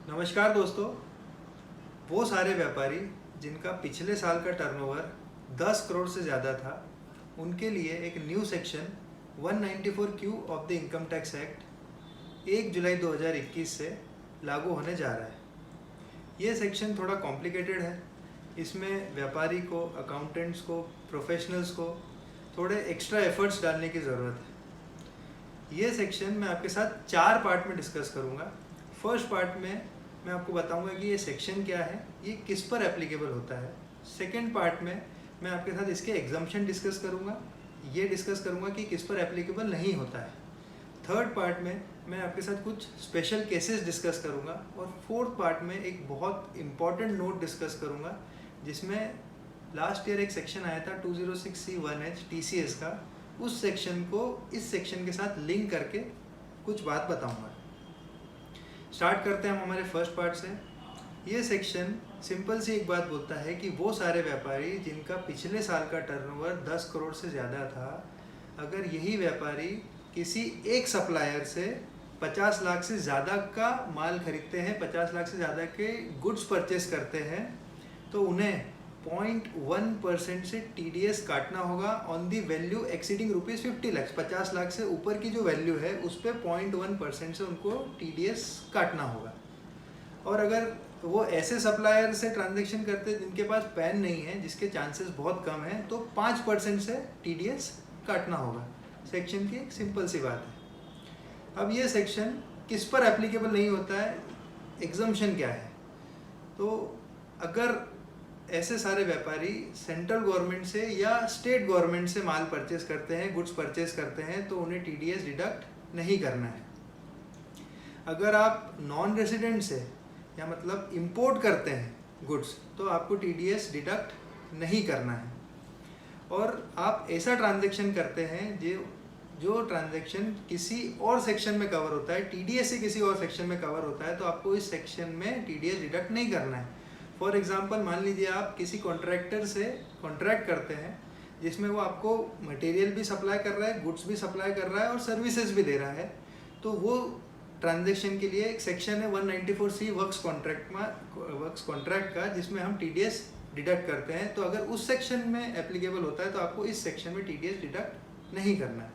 नमस्कार दोस्तों। वो सारे व्यापारी जिनका पिछले साल का टर्नओवर 10 करोड़ से ज़्यादा था, उनके लिए एक new section 194Q of the income tax act 1 जुलाई 2021 से लागू होने जा रहा है। ये सेक्शन थोड़ा कॉम्प्लिकेटेड है। इसमें व्यापारी को, अकाउंटेंट्स को, प्रोफेशनल्स को थोड़े एक्स्ट्रा एफर्ट्स डालने की ज़रूरत है। ये सेक्शन मैं आपके साथ 4 पार्ट में डिस्कस करूँगा। फर्स्ट पार्ट में मैं आपको बताऊंगा कि ये सेक्शन क्या है, ये किस पर एप्लीकेबल होता है। सेकंड पार्ट में मैं आपके साथ इसके एग्जम्पशन डिस्कस करूंगा, ये डिस्कस करूंगा कि किस पर एप्लीकेबल नहीं होता है। थर्ड पार्ट में मैं आपके साथ कुछ स्पेशल केसेस डिस्कस करूंगा और फोर्थ पार्ट में एक बहुत इंपॉर्टेंट नोट डिस्कस करूंगा, जिसमें लास्ट ईयर एक सेक्शन आया था 206C1H TCS का। उस सेक्शन को इस सेक्शन के साथ लिंक करके कुछ बात बताऊँगा। स्टार्ट करते हैं हम हमारे फर्स्ट पार्ट से। ये सेक्शन सिंपल सी एक बात बोलता है कि वो सारे व्यापारी जिनका पिछले साल का टर्नओवर 10 करोड़ से ज़्यादा था, अगर यही व्यापारी किसी एक सप्लायर से 50 लाख से ज़्यादा का माल खरीदते हैं, 50 लाख से ज़्यादा के गुड्स परचेस करते हैं, तो उन्हें 0.1% से TDS काटना होगा on the value exceeding ₹50 lakh. 50 lakh से ऊपर की जो वैल्यू है उस पर 0.1% से उनको TDS काटना होगा। और अगर वो ऐसे सप्लायर से ट्रांजैक्शन करते हैं जिनके पास पैन नहीं है, जिसके चांसेस बहुत कम हैं, तो 5% से TDS काटना होगा। सेक्शन की एक सिंपल सी बात है। अब ये सेक्शन किस पर एप्लीकेबल नहीं होता है, एग्जम्पशन क्या है। तो अगर ऐसे सारे व्यापारी सेंट्रल गवर्नमेंट से या स्टेट गवर्नमेंट से माल परचेस करते हैं, गुड्स परचेस करते हैं, तो उन्हें TDS डिडक्ट नहीं करना है। अगर आप नॉन रेसिडेंट से या मतलब इंपोर्ट करते हैं गुड्स, तो आपको TDS डिडक्ट नहीं करना है। और आप ऐसा ट्रांजैक्शन करते हैं जो ट्रांजैक्शन किसी और सेक्शन में कवर होता है, TDS से किसी और सेक्शन में कवर होता है, तो आपको इस सेक्शन में TDS डिडक्ट नहीं करना है। फॉर एग्जांपल, मान लीजिए आप किसी कॉन्ट्रैक्टर से कॉन्ट्रैक्ट करते हैं जिसमें वो आपको मटेरियल भी सप्लाई कर रहा है, गुड्स भी सप्लाई कर रहा है और सर्विसेज भी दे रहा है, तो वो ट्रांजैक्शन के लिए एक सेक्शन है 194C वर्क्स कॉन्ट्रैक्ट का, जिसमें हम TDS डिडक्ट करते हैं। तो अगर उस सेक्शन में एप्लीकेबल होता है तो आपको इस सेक्शन में TDS डिडक्ट नहीं करना है।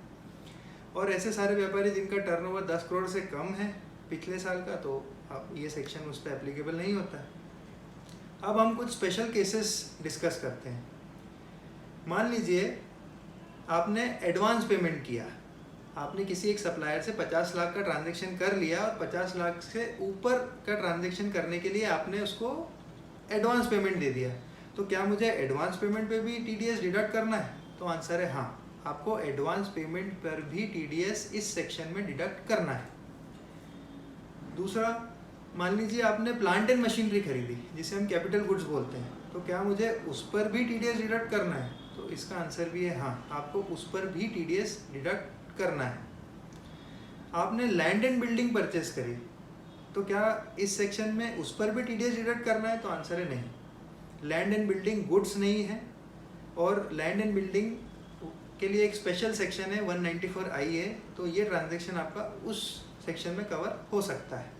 और ऐसे सारे व्यापारी जिनका टर्नओवर 10 करोड़ से कम है पिछले साल का, तो अब ये सेक्शन उस पर एप्लीकेबल नहीं होता है। अब हम कुछ स्पेशल केसेस डिस्कस करते हैं। मान लीजिए आपने एडवांस पेमेंट किया, आपने किसी एक सप्लायर से 50 लाख का ट्रांजैक्शन कर लिया और 50 लाख से ऊपर का ट्रांजैक्शन करने के लिए आपने उसको एडवांस पेमेंट दे दिया, तो क्या मुझे एडवांस पेमेंट पे भी TDS डिडक्ट करना है? तो आंसर है हाँ, आपको एडवांस पेमेंट पर भी TDS इस सेक्शन में डिडक्ट करना है। दूसरा, मान लीजिए आपने प्लांट एंड मशीनरी खरीदी, जिसे हम कैपिटल गुड्स बोलते हैं, तो क्या मुझे उस पर भी TDS डिडक्ट करना है? तो इसका आंसर भी है हाँ, आपको उस पर भी TDS डिडक्ट करना है। आपने लैंड एंड बिल्डिंग परचेस करी, तो क्या इस सेक्शन में उस पर भी TDS डिडक्ट करना है? तो आंसर है नहीं। लैंड एंड बिल्डिंग गुड्स नहीं है, और लैंड एंड बिल्डिंग के लिए एक स्पेशल सेक्शन है 194IA, तो ये ट्रांजेक्शन आपका उस सेक्शन में कवर हो सकता है।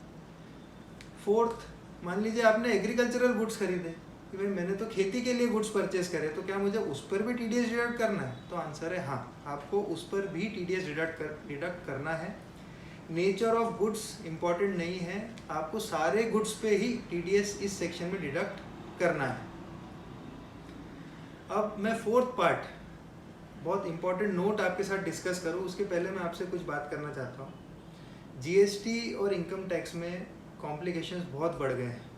फोर्थ, मान लीजिए आपने एग्रीकल्चरल गुड्स खरीदे कि भाई मैंने तो खेती के लिए गुड्स परचेस करे, तो क्या मुझे उस पर भी TDS डिडक्ट करना है? तो आंसर है हाँ, आपको उस पर भी TDS डिडक्ट करना है। नेचर ऑफ गुड्स इम्पॉर्टेंट नहीं है, आपको सारे गुड्स पे ही TDS इस सेक्शन में डिडक्ट करना है। अब मैं फोर्थ पार्ट, बहुत इंपॉर्टेंट नोट आपके साथ डिस्कस करूँ, उसके पहले मैं आपसे कुछ बात करना चाहता हूँ। GST और इनकम टैक्स में कॉम्प्लिकेशंस बहुत बढ़ गए हैं।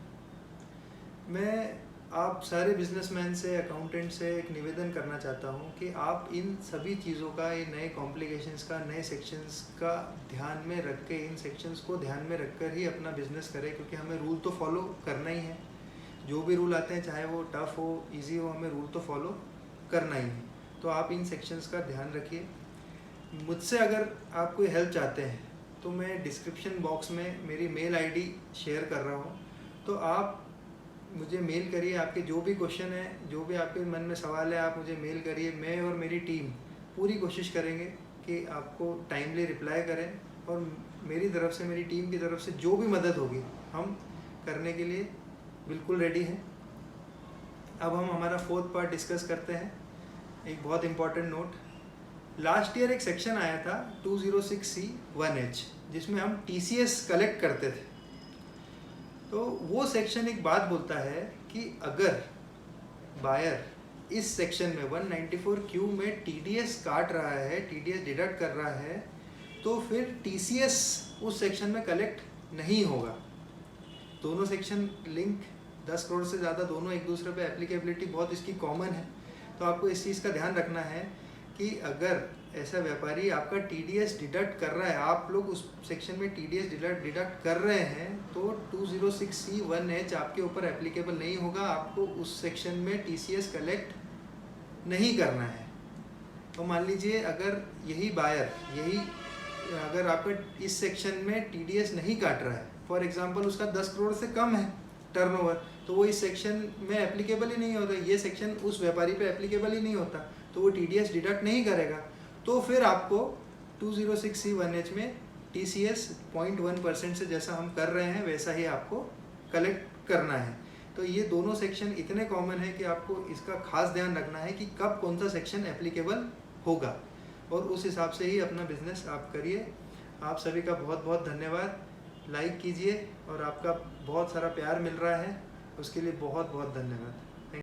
मैं आप सारे बिजनेसमैन से, अकाउंटेंट से एक निवेदन करना चाहता हूँ कि आप इन सभी चीज़ों का, ये नए कॉम्प्लिकेशंस का, नए सेक्शंस का ध्यान में रख के, इन सेक्शंस को ध्यान में रखकर ही अपना बिजनेस करें, क्योंकि हमें रूल तो फॉलो करना ही है। जो भी रूल आते हैं, चाहे वो टफ़ हो, ईजी हो, हमें रूल तो फॉलो करना ही है। तो आप इन सेक्शंस का ध्यान रखिए। मुझसे अगर आप कोई हेल्प चाहते हैं तो मैं डिस्क्रिप्शन बॉक्स में मेरी मेल ID शेयर कर रहा हूँ, तो आप मुझे मेल करिए। आपके जो भी क्वेश्चन है, जो भी आपके मन में सवाल है, आप मुझे मेल करिए। मैं और मेरी टीम पूरी कोशिश करेंगे कि आपको टाइमली रिप्लाई करें, और मेरी तरफ से, मेरी टीम की तरफ से जो भी मदद होगी हम करने के लिए बिल्कुल रेडी हैं। अब हम हमारा फोर्थ पार्ट डिस्कस करते हैं। एक बहुत इम्पॉर्टेंट नोट, लास्ट ईयर एक सेक्शन आया था 206C1H जिसमें हम TCS कलेक्ट करते थे। तो वो सेक्शन एक बात बोलता है कि अगर बायर इस सेक्शन में 194Q में TDS काट रहा है, TDS डिडक्ट कर रहा है, तो फिर TCS उस सेक्शन में कलेक्ट नहीं होगा। दोनों सेक्शन लिंक 10 करोड़ से ज़्यादा, दोनों एक दूसरे पे एप्लीकेबिलिटी बहुत इसकी कॉमन है। तो आपको इस चीज़ का ध्यान रखना है कि अगर ऐसा व्यापारी आपका TDS डिडक्ट कर रहा है, आप लोग उस सेक्शन में TDS डिडक्ट कर रहे हैं, तो 206C1H आपके ऊपर एप्लीकेबल नहीं होगा। आपको उस सेक्शन में TCS कलेक्ट नहीं करना है। तो मान लीजिए अगर यही बायर अगर आपका इस सेक्शन में TDS नहीं काट रहा है, फॉर एग्जांपल उसका 10 करोड़ से कम है टर्नओवर, तो वो इस सेक्शन में एप्लीकेबल ही नहीं होता, ये सेक्शन उस व्यापारी पे एप्लीकेबल ही नहीं होता, तो वो TDS डिडक्ट नहीं करेगा। तो फिर आपको 206C1H में TCS 0.1% से जैसा हम कर रहे हैं वैसा ही आपको कलेक्ट करना है। तो ये दोनों सेक्शन इतने कॉमन है कि आपको इसका खास ध्यान रखना है कि कब कौन सा सेक्शन एप्लीकेबल होगा, और उस हिसाब से ही अपना बिजनेस आप करिए। आप सभी का बहुत बहुत धन्यवाद। लाइक कीजिए, और आपका बहुत सारा प्यार मिल रहा है, उसके लिए बहुत बहुत धन्यवाद।